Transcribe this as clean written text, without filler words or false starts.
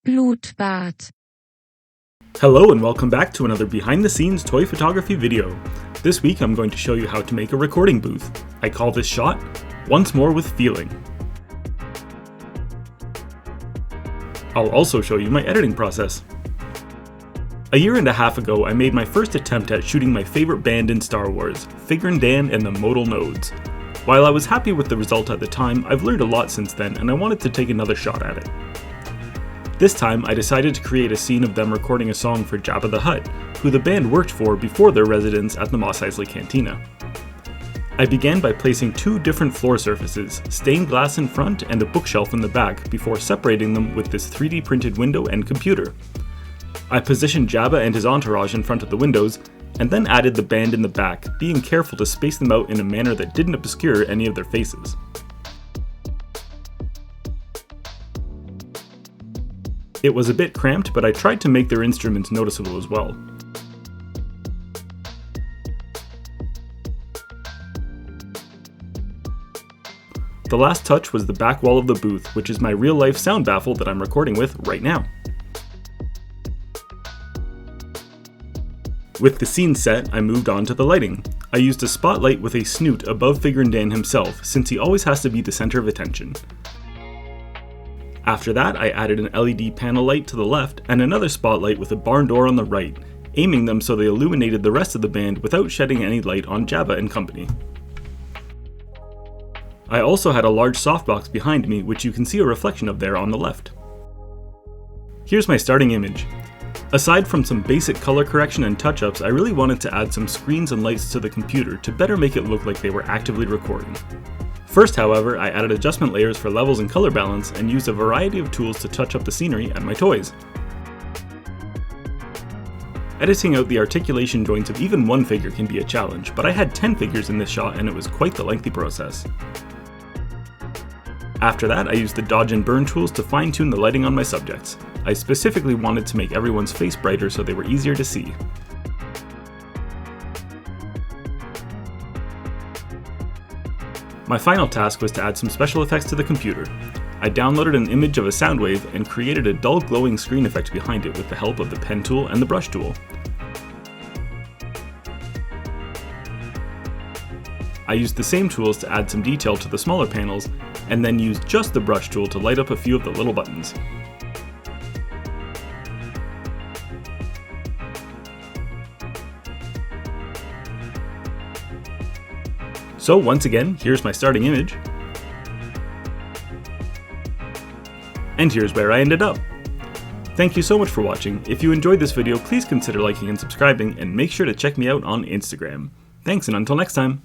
Blutbart. Hello and welcome back to another behind the scenes toy photography video. This week I'm going to show you how to make a recording booth. I call this shot, Once More with Feeling. I'll also show you my editing process. A year and a half ago I made my first attempt at shooting my favorite band in Star Wars, Figrin D'an and the Modal nodes. While I was happy with the result at the time, I've learned a lot since then and I wanted to take another shot at it. This time, I decided to create a scene of them recording a song for Jabba the Hutt, who the band worked for before their residence at the Mos Eisly Cantina. I began by placing two different floor surfaces, stained glass in front and a bookshelf in the back, before separating them with this 3D printed window and computer. I positioned Jabba and his entourage in front of the windows, and then added the band in the back, being careful to space them out in a manner that didn't obscure any of their faces. It was a bit cramped, but I tried to make their instruments noticeable as well. The last touch was the back wall of the booth, which is my real-life sound baffle that I'm recording with right now. With the scene set, I moved on to the lighting. I used a spotlight with a snoot above Figrin D'an himself, since he always has to be the center of attention. After that, I added an LED panel light to the left and another spotlight with a barn door on the right, aiming them so they illuminated the rest of the band without shedding any light on Jabba and company. I also had a large softbox behind me, which you can see a reflection of there on the left. Here's my starting image. Aside from some basic color correction and touch-ups, I really wanted to add some screens and lights to the computer to better make it look like they were actively recording. First, however, I added adjustment layers for levels and color balance and used a variety of tools to touch up the scenery and my toys. Editing out the articulation joints of even one figure can be a challenge, but I had 10 figures in this shot and it was quite the lengthy process. After that, I used the dodge and burn tools to fine-tune the lighting on my subjects. I specifically wanted to make everyone's face brighter so they were easier to see. My final task was to add some special effects to the computer. I downloaded an image of a sound wave and created a dull glowing screen effect behind it with the help of the pen tool and the brush tool. I used the same tools to add some detail to the smaller panels, and then used just the brush tool to light up a few of the little buttons. So once again, here's my starting image. And here's where I ended up. Thank you so much for watching. If you enjoyed this video, please consider liking and subscribing, and make sure to check me out on Instagram. Thanks, and until next time.